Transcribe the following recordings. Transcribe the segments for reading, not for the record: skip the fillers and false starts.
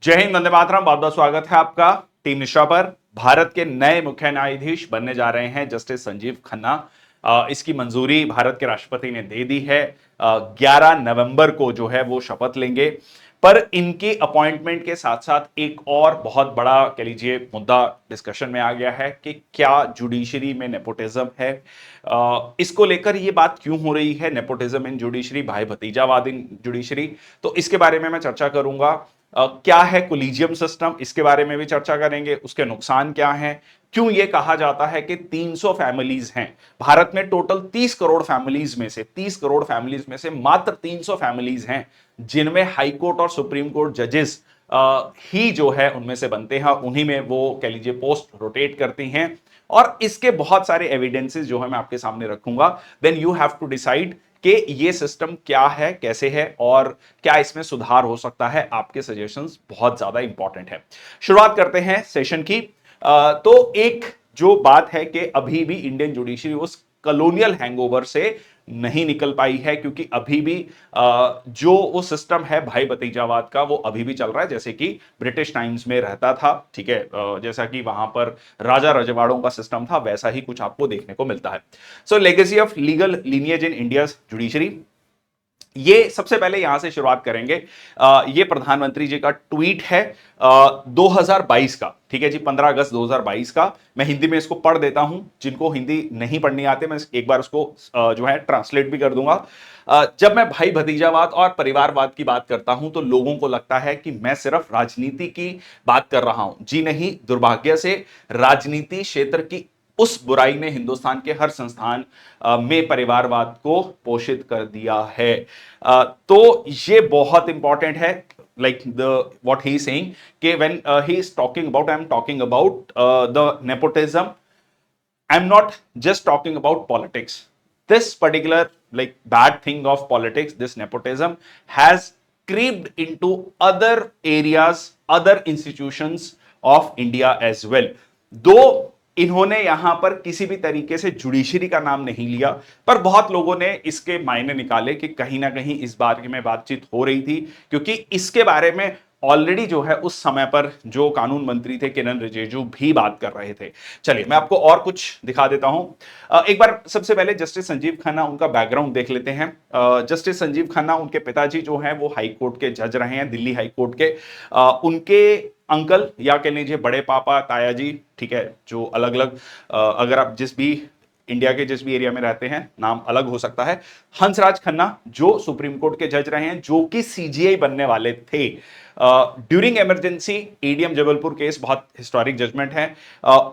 जय हिंद, वंदे मातरम। बहुत बहुत स्वागत है आपका टीम निशा पर। भारत के नए मुख्य न्यायाधीश बनने जा रहे हैं जस्टिस संजीव खन्ना। इसकी मंजूरी भारत के राष्ट्रपति ने दे दी है। 11 नवंबर को जो है वो शपथ लेंगे। पर इनके अपॉइंटमेंट के साथ साथ एक और बहुत बड़ा कह लीजिए मुद्दा डिस्कशन में आ गया है कि क्या जुडिशरी में नेपोटिज्म है। इसको लेकर ये बात क्यों हो रही है, नेपोटिज्म इन जुडिशरी, भाई भतीजावाद इन जुडिशरी। तो इसके बारे में मैं चर्चा करूंगा। क्या है कोलिजियम सिस्टम, इसके बारे में भी चर्चा करेंगे। उसके नुकसान क्या हैं, क्यों यह कहा जाता है कि 300 फैमिलीज हैं भारत में। टोटल 30 करोड़ फैमिलीज में से 30 करोड़ फैमिलीज में से मात्र 300 फैमिलीज हैं जिनमें हाई कोर्ट और सुप्रीम कोर्ट जजेस ही जो है उनमें से बनते हैं। उन्हीं में वो कह लीजिए पोस्ट रोटेट करती हैं। और इसके बहुत सारे एविडेंसेस जो है मैं आपके सामने रखूंगा। Then you have to decide कि ये सिस्टम क्या है, कैसे है और क्या इसमें सुधार हो सकता है। आपके सजेशंस बहुत ज्यादा इंपॉर्टेंट है। शुरुआत करते हैं सेशन की। तो एक जो बात है कि अभी भी इंडियन जुडिशरी उस कॉलोनियल हैंगओवर से नहीं निकल पाई है, क्योंकि अभी भी जो वो सिस्टम है भाई भतीजावाद का वो अभी भी चल रहा है, जैसे कि ब्रिटिश टाइम्स में रहता था। ठीक है, जैसा कि वहां पर राजा रजवाड़ों का सिस्टम था, वैसा ही कुछ आपको देखने को मिलता है। So legacy of legal lineage in India judiciary, ये सबसे पहले यहां से शुरुआत करेंगे। ये प्रधानमंत्री जी का ट्वीट है 2022 का। ठीक है जी, 15 अगस्त 2022 का। मैं हिंदी में इसको पढ़ देता हूं, जिनको हिंदी नहीं पढ़नी आते मैं एक बार उसको जो है ट्रांसलेट भी कर दूंगा। जब मैं भाई भतीजावाद और परिवारवाद की बात करता हूं तो लोगों को लगता है कि मैं सिर्फ राजनीति की बात कर रहा हूं। जी नहीं, दुर्भाग्य से राजनीति क्षेत्र की उस बुराई ने हिंदुस्तान के हर संस्थान में परिवारवाद को पोषित कर दिया है। तो ये बहुत इंपॉर्टेंट है। Like the what he is saying कि when he is talking about, I am talking about the nepotism, I'm not just talking about politics. This particular like bad thing of politics, this nepotism has creeped into other areas, other institutions of India as well. दो इन्होंने यहां पर किसी भी तरीके से judiciary का नाम नहीं लिया, पर बहुत लोगों ने इसके मायने निकाले कि कहीं ना कहीं इस बारे में बातचीत हो रही थी, क्योंकि इसके बारे में ऑलरेडी जो है उस समय पर जो कानून मंत्री थे किरण रिजिजू भी बात कर रहे थे। चलिए मैं आपको और कुछ दिखा देता हूं। एक बार सबसे पहले जस्टिस संजीव खन्ना, उनका बैकग्राउंड देख लेते हैं। जस्टिस संजीव खन्ना, उनके पिताजी जो हैं वो हाई कोर्ट के जज रहे हैं, दिल्ली हाई कोर्ट के। उनके अंकल या कह लीजिए बड़े पापा, ताया जी, ठीक है, जो अलग अलग अगर आप जिस भी इंडिया के जिस भी एरिया में रहते हैं नाम अलग हो सकता है। हंसराज खन्ना जो सुप्रीम कोर्ट के जज रहे हैं, जो कि सीजीआई बनने वाले थे during emergency ADM Jabalpur case, बहुत हिस्टोरिक जजमेंट है।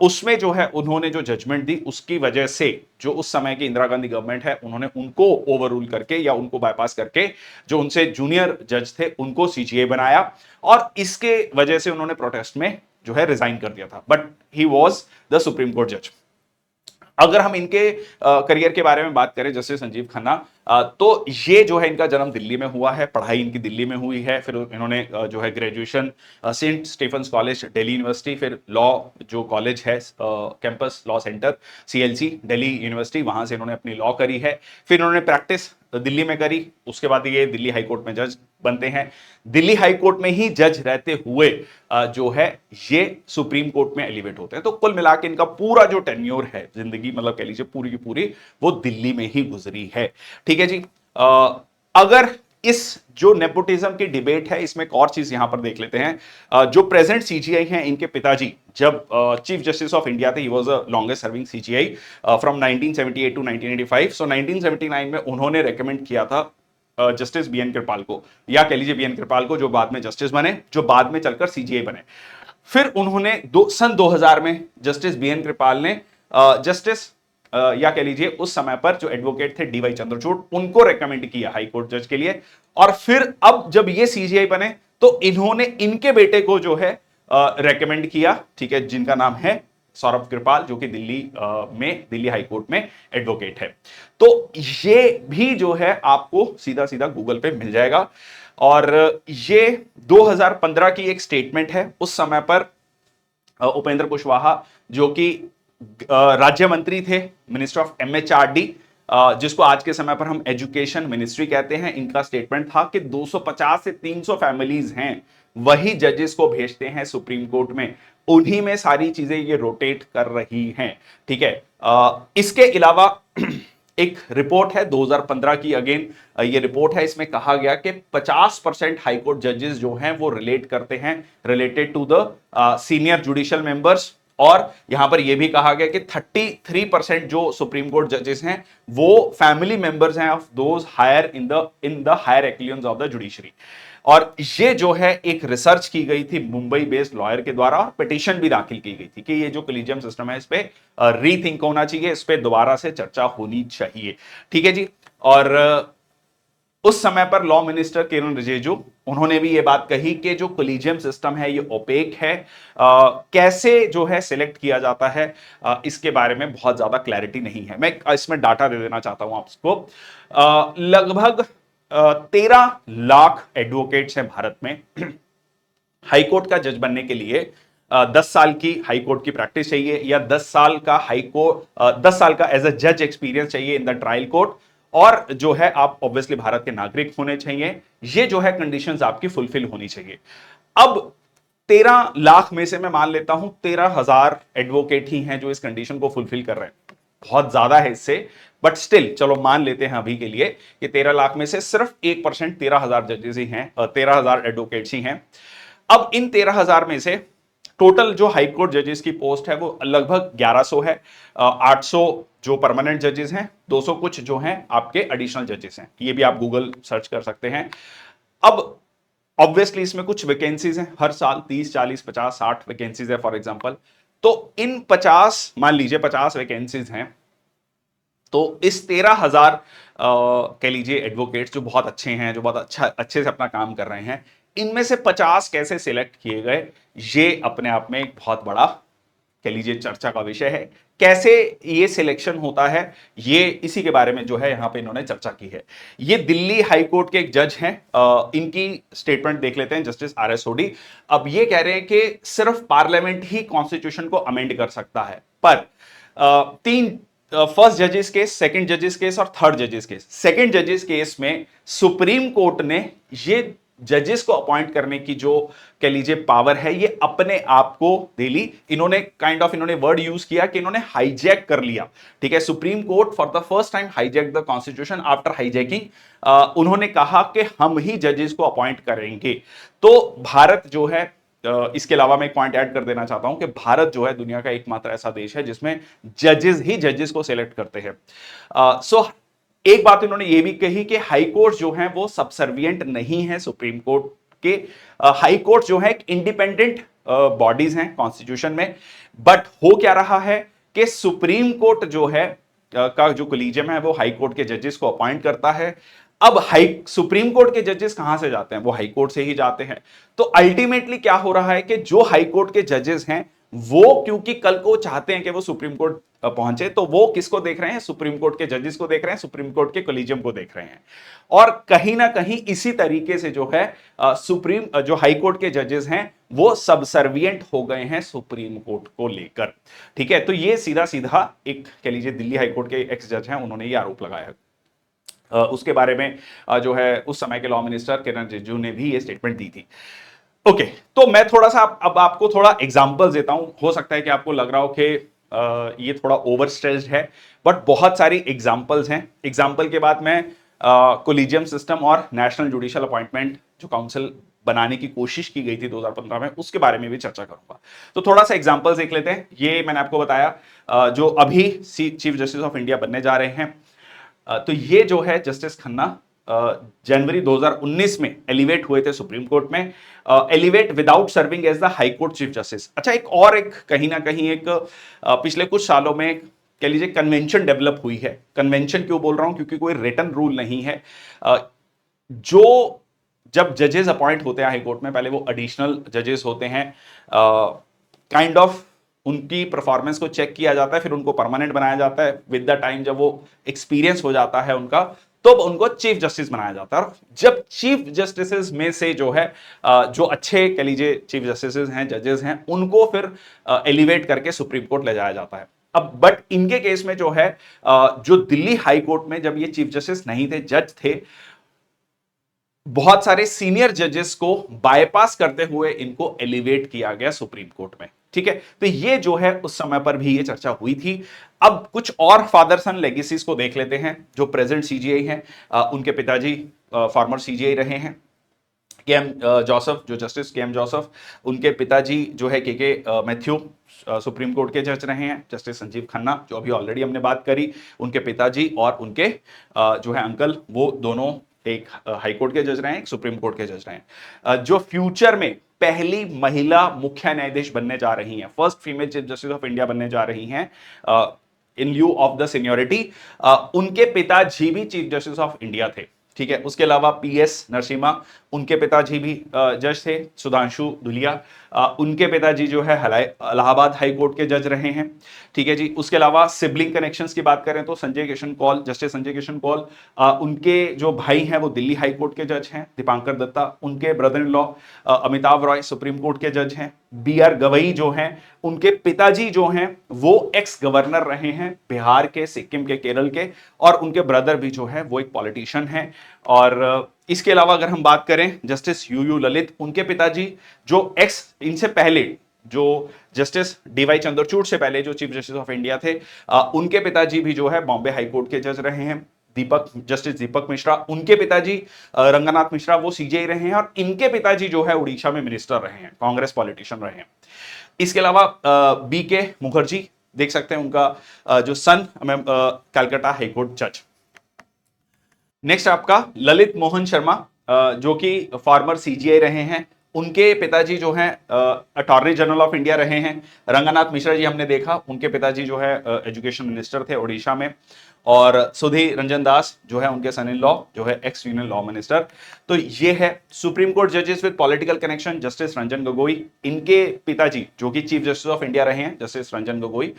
उसमें जो है उन्होंने जो जजमेंट दी उसकी वजह से जो उस समय की इंदिरा गांधी गवर्नमेंट है उन्होंने उनको ओवररूल करके या उनको बाईपास करके जो उनसे जूनियर जज थे उनको सीजीआई बनाया, और इसके वजह से उन्होंने प्रोटेस्ट में जो है रिजाइन कर दिया था। But he was the supreme court जज। अगर हम इनके करियर के बारे में बात करें जस्टिस संजीव खन्ना, तो ये जो है इनका जन्म दिल्ली में हुआ है, पढ़ाई इनकी दिल्ली में हुई है। फिर इन्होंने जो है graduation Saint Stephen's College Delhi University, फिर लॉ जो कॉलेज है Campus Law Centre CLC Delhi University, वहां से इन्होंने अपनी लॉ करी है। फिर इन्होंने प्रैक्टिस दिल्ली में करी। उसके बाद ये दिल्ली हाई कोर्ट में जज बनते हैं। दिल्ली हाई कोर्ट में ही जज रहते हुए जो है ये सुप्रीम कोर्ट में एलिवेट होते हैं। तो कुल मिला के इनका पूरा जो टेन्योर है जिंदगी, मतलब कह लीजिए पूरी की पूरी, वो दिल्ली में ही गुजरी है। ठीक है जी। अगर इस जो नेपोटिज्म की डिबेट है इसमें एक और चीज यहां पर देख लेते हैं। जो प्रेजेंट सीजीआई हैं, इनके पिताजी जब चीफ जस्टिस ऑफ इंडिया थे, he was a longest serving CJI from 1978 to 1985। So 1979 में उन्होंने रेकमेंड किया था जस्टिस बीएन कृपाल को, या कह लीजिए बीएन कृपाल को, जो बाद में जस्टिस बने, जो बाद में चलकर सीजीआई बने। फिर उन्होंने सन 2000 में जस्टिस बीएन कृपाल ने जस्टिस या कह लीजिए उस समय पर जो एडवोकेट थे डीवाई चंद्रचूड़, उनको रेकमेंड किया हाई कोर्ट जज के लिए। और फिर अब जब ये सीजीआई बने तो इन्होंने इनके बेटे को जो है रेकमेंड किया, ठीक है, जिनका नाम है सौरभ कृपाल, जो कि दिल्ली हाई कोर्ट में एडवोकेट है। तो ये भी जो है आपको सीधा सीधा गूगल पे मिल जाएगा। और ये 2015 की एक स्टेटमेंट है। उस समय पर उपेंद्र कुशवाहा, जो कि राज्य मंत्री थे, मिनिस्टर ऑफ एमएचआरडी, जिसको आज के समय पर हम एजुकेशन मिनिस्ट्री कहते हैं, इनका स्टेटमेंट था कि 250 से 300 फैमिलीज हैं वही जजेस को भेजते हैं सुप्रीम कोर्ट में, उन्हीं में सारी चीजें ये रोटेट कर रही हैं। ठीक है, इसके अलावा एक रिपोर्ट है 2015 की, अगेन ये रिपोर्ट है, इसमें कहा गया कि 50% हाईकोर्ट जजेस जो हैं वो रिलेट करते हैं, related to the senior judicial members. और यहां पर यह भी कहा गया कि 33% जो सुप्रीम कोर्ट जजेस हैं वो फैमिली मेंबर्स हैं of those higher in the higher echelons of the judiciary. और ये जो है एक रिसर्च की गई थी मुंबई बेस्ड लॉयर के द्वारा, और पिटीशन भी दाखिल की गई थी कि ये जो कॉलेजियम सिस्टम है इस पे रीथिंक होना चाहिए, इस पे दोबारा से चर्चा होनी चाहिए। ठीक है जी। और उस समय पर लॉ मिनिस्टर किरण रिजिजू, उन्होंने भी ये बात कही कि जो कॉलेजियम सिस्टम है ये ओपेक है, कैसे जो है सिलेक्ट किया जाता है इसके बारे में बहुत ज्यादा क्लैरिटी नहीं है। मैं इसमें डाटा दे देना चाहता हूं आपको। लगभग 13 लाख एडवोकेट्स हैं भारत में। हाईकोर्ट का जज बनने के लिए 10 साल की हाईकोर्ट की प्रैक्टिस चाहिए, या 10 साल का हाईकोर्ट 10 साल का एज अ जज एक्सपीरियंस चाहिए इन द ट्रायल कोर्ट, और जो है आप ऑब्वियसली भारत के नागरिक होने चाहिए। ये जो है कंडीशंस आपकी फुलफिल होनी चाहिए। अब 13 लाख में से मैं मान लेता हूं 13,000 एडवोकेट ही हैं जो इस कंडीशन को फुलफिल कर रहे हैं। बहुत ज्यादा है इससे, बट स्टिल चलो मान लेते हैं अभी के लिए कि 13 लाख में से सिर्फ 1%, 13,000 जजेस ही हैं, 13,000 एडवोकेट्स ही हैं। अब इन 13,000 में से टोटल जो हाईकोर्ट जजेस की पोस्ट है वो लगभग 1100 है। 800 जो परमानेंट जजेस हैं, 200 कुछ जो हैं आपके एडिशनल जजेस हैं, ये भी आप गूगल सर्च कर सकते हैं। अब ऑब्वियसली इसमें कुछ वैकेंसीज हैं, हर साल 30, 40, 50, 60 वैकेंसीज है फॉर एग्जांपल। तो इन 50, मान लीजिए 50 वैकेंसीज हैं, तो इस 13,000 कह लीजिए एडवोकेट्स जो बहुत अच्छे हैं, जो बहुत अच्छे से अपना काम कर रहे हैं, इनमें से 50 कैसे सिलेक्ट किए गए, ये अपने आप में एक बहुत बड़ा कह लीजिए चर्चा का विषय है। कैसे ये सिलेक्शन होता है, ये इसी के बारे में जो है यहां पे इन्होंने चर्चा की है। ये दिल्ली हाई कोर्ट के एक जज हैं, इनकी स्टेटमेंट देख लेते हैं, जस्टिस RS सोडी। अब ये कह रहे हैं कि सिर्फ पार्लियामेंट ही कॉन्स्टिट्यूशन को अमेंड कर सकता है, पर तीन फर्स्ट जजेस केस, सेकंड जजेस केस और थर्ड जजेस केस। सेकंड जजेस केस में सुप्रीम कोर्ट ने ये जजेस को अपॉइंट करने की जो कह लीजिए पावर है ये अपने आप को दे ली। इन्होंने इन्होंने वर्ड यूज किया कि इन्होंने हाईजैक कर लिया। ठीक है, supreme court for the first time hijack the constitution after hijacking. उन्होंने कहा कि हम ही जजेस को अपॉइंट करेंगे। तो भारत जो है, इसके अलावा मैं एक पॉइंट ऐड कर देना चाहता हूं कि भारत जो है दुनिया का एकमात्र ऐसा देश है जिसमें जजेस ही जजेस को सिलेक्ट करते हैं। एक बात इन्होंने ये भी कही कि हाई कोर्ट जो है वो सबसर्विएंट नहीं है सुप्रीम कोर्ट के। हाई कोर्ट जो है एक इंडिपेंडेंट बॉडीज हैं कॉन्स्टिट्यूशन में, बट हो क्या रहा है कि सुप्रीम कोर्ट जो है का जो कोलिजियम है वो हाई कोर्ट के जजेस को अपॉइंट करता है। अब सुप्रीम कोर्ट के जजेस कहां से जाते हैं, वो हाई कोर्ट से ही जाते हैं। तो अल्टीमेटली क्या हो रहा है कि जो हाई कोर्ट के जजेस हैं वो क्योंकि कल को चाहते हैं कि वो सुप्रीम कोर्ट पहुंचे, तो वो किसको देख रहे हैं, सुप्रीम कोर्ट के जजेस को देख रहे हैं, सुप्रीम कोर्ट के कोलिजियम को देख रहे हैं। और कहीं ना कहीं इसी तरीके से जो है सुप्रीम जो हाई कोर्ट के जजेस हैं वो सबसर्विएंट हो गए हैं सुप्रीम कोर्ट को लेकर। ठीक है, तो ये सीधा सीधा एक कह लीजिए दिल्ली हाई कोर्ट के एक्स जज हैं, उन्होंने ये आरोप लगाया है। उसके बारे में जो है उस समय के लॉ मिनिस्टर किरण रिजिजू ने भी ये स्टेटमेंट दी थी। ओके, तो मैं थोड़ा सा अब आपको थोड़ा एग्जांपल्स देता हूं। हो सकता है कि आपको लग रहा हो कि ये थोड़ा ओवर स्ट्रेस्ड है, बट बहुत सारी एग्जांपल्स हैं। एग्जांपल के बाद मैं कोलिजियम सिस्टम और नेशनल जुडिशियल अपॉइंटमेंट जो काउंसिल बनाने की कोशिश की गई थी 2015 में, उसके बारे में भी चर्चा करूंगा। तो थोड़ा सा एग्जांपल्स देख लेते हैं। ये मैंने आपको बताया जो अभी चीफ जस्टिस ऑफ इंडिया बनने जा रहे हैं, तो ये जो है जस्टिस खन्ना जनवरी 2019 में एलिवेट हुए थे सुप्रीम कोर्ट में, elevate without serving as the high court chief justice. अच्छा, एक कहीं ना कहीं एक पिछले कुछ सालों में कह लीजिए कन्वेंशन डेवलप हुई है। कन्वेंशन क्यों बोल रहा हूं, क्योंकि कोई रिटन रूल नहीं है। जो जब जजेस अपॉइंट होते हैं हाई कोर्ट में, पहले वो एडिशनल जजेस होते हैं, काइंड ऑफ उनकी परफॉर्मेंस को चेक किया जाता है, फिर उनको परमानेंट बनाया जाता है। विद द टाइम जब वो एक्सपीरियंस हो जाता है उनका, तो उनको चीफ जस्टिस बनाया जाता है। और जब चीफ जस्टिस में से जो है जो अच्छे कह लीजिए चीफ जस्टिस हैं, जजेस हैं, उनको फिर एलिवेट करके सुप्रीम कोर्ट ले जाया जाता है। अब बट इनके केस में जो है जो दिल्ली हाई कोर्ट में जब ये चीफ जस्टिस नहीं थे, जज थे, बहुत सारे सीनियर जजेस को बायपास करते हुए इनको एलिवेट किया गया सुप्रीम कोर्ट में। ठीक है, तो ये जो है उस समय पर भी ये चर्चा हुई थी। अब कुछ और फादर सन लेगेसीज को देख लेते हैं। जो प्रेजेंट सीजीआई हैं, उनके पिताजी फॉर्मर सीजीआई रहे हैं, के एम जोसेफ, जो जस्टिस के एम जोसेफ, उनके पिताजी जो है के मैथ्यू सुप्रीम कोर्ट के जज रहे हैं। जस्टिस संजीव खन्ना, जो अभी ऑलरेडी हमने बात करी, उनके पिताजी और उनके जो है अंकल, वो दोनों एक हाई कोर्ट के जज रहे हैं, एक सुप्रीम कोर्ट के जज रहे हैं। जो फ्यूचर में पहली महिला मुख्य न्यायाधीश बनने जा रही हैं, first female chief justice of India बनने जा रही हैं इन ल्यू ऑफ द सीनियोरिटी, उनके पिताजी भी चीफ जस्टिस ऑफ इंडिया थे। ठीक है, उसके अलावा पीएस नरसिम्हा, उनके पिताजी भी जज थे। सुधांशु धुलिया, उनके पिताजी जो है इलाहाबाद हाई कोर्ट के जज रहे हैं। ठीक है जी, उसके अलावा सिबलिंग कनेक्शंस की बात करें तो संजय किशन कौल, जस्टिस संजय किशन कौल, उनके जो भाई हैं वो दिल्ली हाई कोर्ट के जज हैं। दीपांकर दत्ता, उनके brother in law Amitabh Roy supreme Court के जज हैं। बी आर गवई जो हैं, उनके पिताजी जो हैं वो एक्स गवर्नर रहे हैं बिहार के, सिक्किम के, केरल के, और उनके ब्रदर भी जो है वो एक पॉलिटिशियन है। और इसके अलावा अगर हम बात करें जस्टिस यू ललित, उनके पिताजी जो एक्स, इनसे पहले जो जस्टिस डीवाई चंद्रचूड़ से पहले जो चीफ जस्टिस ऑफ इंडिया थे, उनके पिताजी भी जो है बॉम्बे हाई कोर्ट के जज रहे हैं। जस्टिस दीपक मिश्रा, उनके पिताजी रंगनाथ मिश्रा, वो सीजेआई रहे हैं, और इनके पिताजी जो है उड़ीसा में मिनिस्टर रहे हैं, कांग्रेस पॉलिटिशियन रहे हैं। इसके अलावा बी के मुखर्जी देख सकते हैं, उनका जो सन कलकत्ता हाईकोर्ट जज। नेक्स्ट आपका ललित मोहन शर्मा, जो कि फॉर्मर सीजीआई रहे हैं, उनके पिताजी जो हैं अटॉर्नी जनरल ऑफ इंडिया रहे हैं। रंगनाथ मिश्रा जी हमने देखा, उनके पिताजी जो है एजुकेशन मिनिस्टर थे उड़ीसा में। और सुधीर रंजन दास जो है उनके सन इन लॉ, जो है एक्स यूनियन लॉ मिनिस्टर। तो ये है सुप्रीम कोर्ट जजेस with political connection. Justice Ranjan Gogoi, इनके पिताजी जो कि चीफ जस्टिस ऑफ इंडिया रहे हैं, जस्टिस रंजन गोगोई,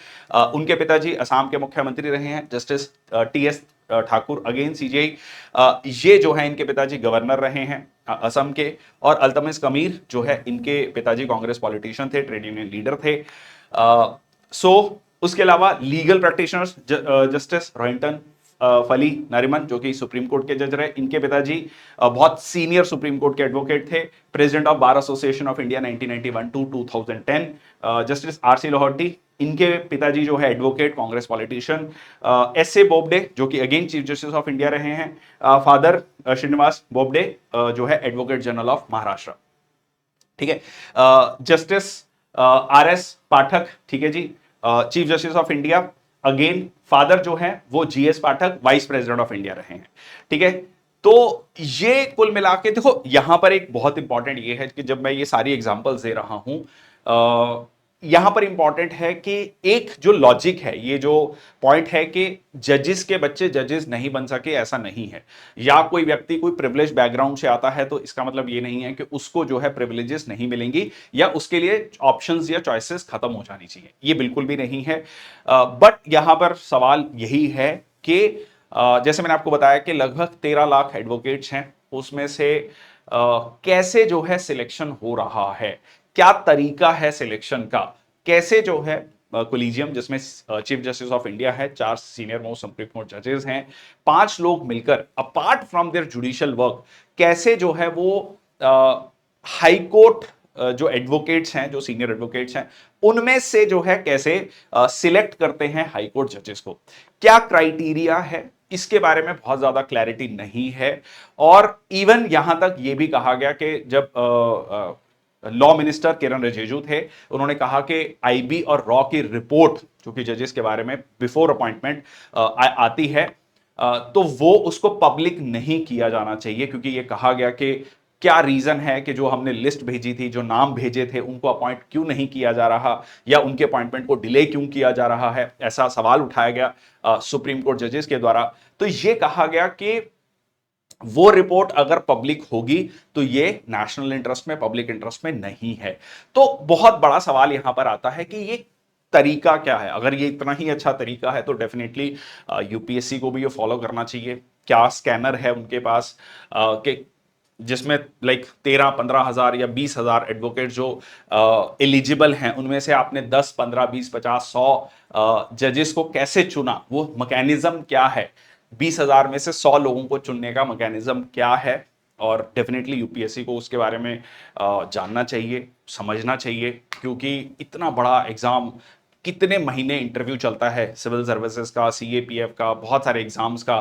उनके पिताजी असम के मुख्यमंत्री रहे हैं, justice TS Thakur, again CJI. ये जो है इनके पिताजी गवर्नर रहे हैं असम के। और अल्तमिस कमीर जो है, इनके पिताजी कांग्रेस पॉलिटिशियन थे, ट्रेड यूनियन लीडर थे। उसके अलावा लीगल प्रैक्टिशनर्स, जस्टिस रोहिंटन फली नरिमन, जो कि सुप्रीम कोर्ट के जज रहे, इनके पिताजी बहुत सीनियर सुप्रीम कोर्ट के एडवोकेट थे, president of bar association of India 1991 to 2010। Justice RC Lahoti, इनके पिताजी जो है advocate, Congress politician. S A Bobde, जो कि again chief justice of India रहे हैं। फादर श्रीनिवास बोबडे, जो है एडवोकेट जनरल ऑफ महाराष्ट्र। ठीक है, जस्टिस आर एस पाठक, ठीक है जी, chief justice of India, again father जो है वो GS Pathak, vice president of India रहे हैं। ठीक है, तो ये कुल मिला के देखो, यहां पर एक बहुत इंपॉर्टेंट ये है कि जब मैं ये सारी एग्जांपल्स दे रहा हूं, यहां पर इंपॉर्टेंट है कि एक जो लॉजिक है, ये जो पॉइंट है कि जजेस के बच्चे जजेस नहीं बन सके, ऐसा नहीं है। या कोई व्यक्ति कोई प्रिविलेज बैकग्राउंड से आता है तो इसका मतलब ये नहीं है कि उसको जो है प्रिविलेजेस नहीं मिलेंगी या उसके लिए ऑप्शंस या चॉइसेस खत्म हो जानी चाहिए, ये बिल्कुल भी नहीं है। बट यहां पर सवाल यही है कि जैसे मैंने आपको बताया कि लगभग 13 लाख एडवोकेट्स हैं, उसमें से कैसे जो है सिलेक्शन हो रहा है, क्या तरीका है सिलेक्शन का, कैसे जो है कोलिजियम, जिसमें चीफ जस्टिस ऑफ इंडिया है, 4 सीनियर मोस्ट सुप्रीम कोर्ट जजेस हैं, 5 लोग मिलकर apart from their judicial work कैसे जो है वो हाई कोर्ट जो एडवोकेट्स हैं, जो सीनियर एडवोकेट्स हैं, उनमें से जो है कैसे सिलेक्ट करते हैं हाई कोर्ट जजेस को, क्या क्राइटेरिया है, इसके बारे में बहुत ज्यादा क्लैरिटी नहीं है। और इवन यहां तक यह भी कहा गया कि जब लॉ मिनिस्टर किरण रिजिजू थे, उन्होंने कहा कि आईबी और रॉ की रिपोर्ट जो कि जजेस के बारे में बिफोर अपॉइंटमेंट आती है, तो वो उसको पब्लिक नहीं किया जाना चाहिए, क्योंकि ये कहा गया कि क्या रीजन है कि जो हमने लिस्ट भेजी थी, जो नाम भेजे थे, उनको अपॉइंट क्यों नहीं किया जा रहा, या उनके अपॉइंटमेंट को डिले क्यों किया जा रहा है, ऐसा सवाल उठाया गया सुप्रीम कोर्ट जजेस के द्वारा। तो ये कहा गया कि वो रिपोर्ट अगर पब्लिक होगी तो ये नेशनल इंटरेस्ट में, पब्लिक इंटरेस्ट में नहीं है। तो बहुत बड़ा सवाल यहां पर आता है कि ये तरीका क्या है। अगर ये इतना ही अच्छा तरीका है तो डेफिनेटली यूपीएससी को भी ये फॉलो करना चाहिए। क्या स्कैनर है उनके पास कि जिसमें लाइक 13-15 हजार या 20 हजार एडवोकेट जो एलिजिबल हैं, उनमें से आपने 10, 15, 20, 50, 100 जजेस को कैसे चुना, वो मैकेनिज्म क्या है, 20 हजार में से 100 लोगों को चुनने का मैकेनिज्म क्या है, और डेफिनेटली यूपीएससी को उसके बारे में जानना चाहिए, समझना चाहिए, क्योंकि इतना बड़ा एग्जाम, कितने महीने इंटरव्यू चलता है सिविल सर्विसेज का, सीएपीएफ का, बहुत सारे एग्जाम्स का।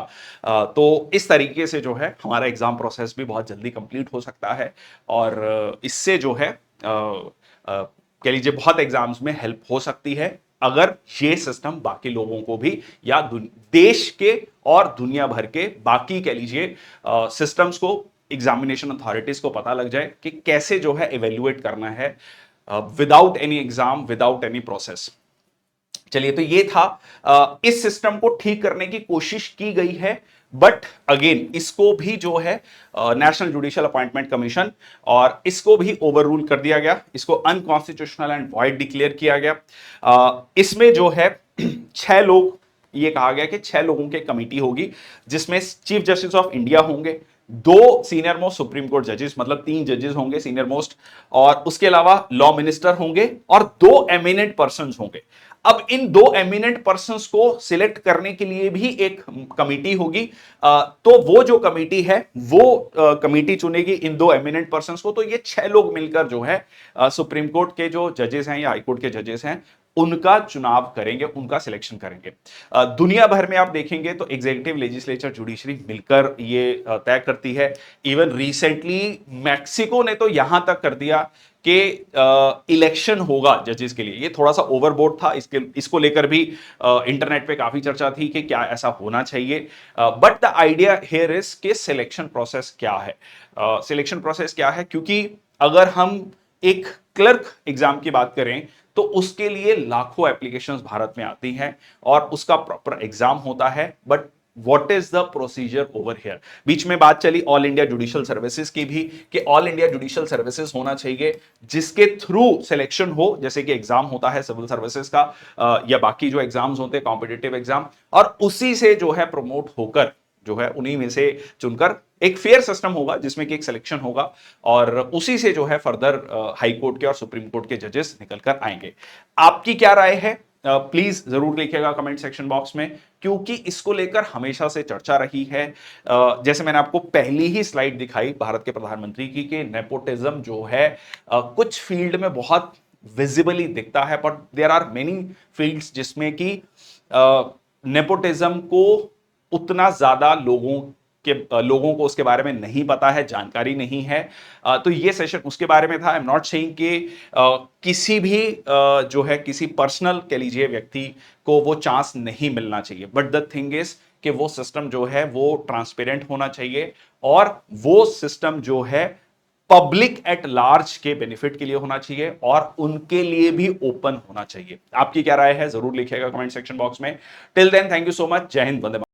तो इस तरीके से जो है हमारा एग्जाम प्रोसेस भी बहुत जल्दी कंप्लीट हो सकता है, और इससे जो है कह लीजिए बहुत एग्जाम्स में हेल्प हो सकती है, अगर ये सिस्टम बाकी लोगों को भी, या देश के और दुनिया भर के बाकी कह लीजिए सिस्टम्स को, एग्जामिनेशन अथॉरिटीज को पता लग जाए कि कैसे जो है इवेल्युएट करना है without any exam, without any process. चलिए, तो ये था, इस सिस्टम को ठीक करने की कोशिश की गई है, बट अगेन इसको भी जो है नेशनल जुडिशियल अपॉइंटमेंट कमीशन, और इसको भी ओवर रूल कर दिया गया, इसको अनकॉन्स्टिट्यूशनल एंड वॉइड डिक्लेयर किया गया। इसमें जो है 6 लोग, ये कहा गया कि 6 लोगों की कमिटी होगी, जिसमें चीफ जस्टिस ऑफ इंडिया होंगे, 2 सीनियर मोस्ट सुप्रीम कोर्ट जजेस, मतलब 3 जजेस होंगे सीनियर मोस्ट, और उसके अलावा लॉ मिनिस्टर होंगे, और 2 एमिनेंट पर्सन होंगे। अब इन 2 एमिनेंट पर्संस को सिलेक्ट करने के लिए भी एक कमिटी होगी, तो वो जो कमिटी है वो कमिटी चुनेगी इन 2 एमिनेंट पर्संस को। तो ये 6 लोग मिलकर जो है सुप्रीम कोर्ट के जो जजेस हैं या हाई कोर्ट के जजेस हैं, उनका चुनाव करेंगे, उनका सिलेक्शन करेंगे। दुनिया भर में आप देखेंगे तो एग्जीक्यूटिव, लेजिस्लेचर, जुडिशरी मिलकर ये तय करती है। इवन रिसेंटली मैक्सिको ने तो यहां तक कर दिया कि इलेक्शन होगा जजेस के लिए। ये थोड़ा सा ओवरबोर्ड था, इसको लेकर भी इंटरनेट पे काफी चर्चा थी कि क्या ऐसा होना चाहिए, but the idea here is कि सिलेक्शन प्रोसेस क्या है। सिलेक्शन प्रोसेस क्या है, क्योंकि अगर हम एक क्लर्क एग्जाम की बात करें तो उसके लिए लाखों एप्लीकेशंस भारत में आती हैं और उसका प्रॉपर एग्जाम होता है, but what is the procedure over here. बीच में बात चली ऑल इंडिया जुडिशियल सर्विसेज की भी, कि ऑल इंडिया जुडिशियल सर्विसेज होना चाहिए जिसके थ्रू सिलेक्शन हो, जैसे कि एग्जाम होता है सिविल सर्विसेज का, या बाकी जो एग्जाम्स होते हैं कॉम्पिटिटिव एग्जाम, और उसी से जो है प्रमोट होकर जो है उन्हीं में से चुनकर एक फेयर सिस्टम होगा जिसमें कि एक सिलेक्शन होगा, और उसी से जो है फर्दर हाई कोर्ट के और सुप्रीम कोर्ट के जजेस निकलकर आएंगे। आपकी क्या राय है, प्लीज जरूर लिखिएगा कमेंट सेक्शन बॉक्स में, क्योंकि इसको लेकर हमेशा से चर्चा रही है। जैसे मैंने आपको पहली ही स्लाइड दिखाई भारत के प्रधानमंत्री की, कि नेपोटिज्म जो है कुछ फील्ड में बहुत विजिबली दिखता है, but there are many fields जिसमें कि नेपोटिज्म को उतना ज्यादा लोगों को उसके बारे में नहीं पता है, जानकारी नहीं है। तो ये सेशन उसके बारे में था। आई एम नॉट सेइंग कि किसी भी जो है किसी पर्सनल कह लीजिए व्यक्ति को वो चांस नहीं मिलना चाहिए, बट द थिंग इज कि वो सिस्टम जो है वो ट्रांसपेरेंट होना चाहिए, और वो सिस्टम जो है पब्लिक एट लार्ज के बेनिफिट के लिए होना चाहिए, और उनके लिए भी ओपन होना चाहिए। आपकी क्या राय है, जरूर लिखिएगा कमेंट सेक्शन बॉक्स में। Till then, thank you so much. जय हिंद, वंदे मातरम।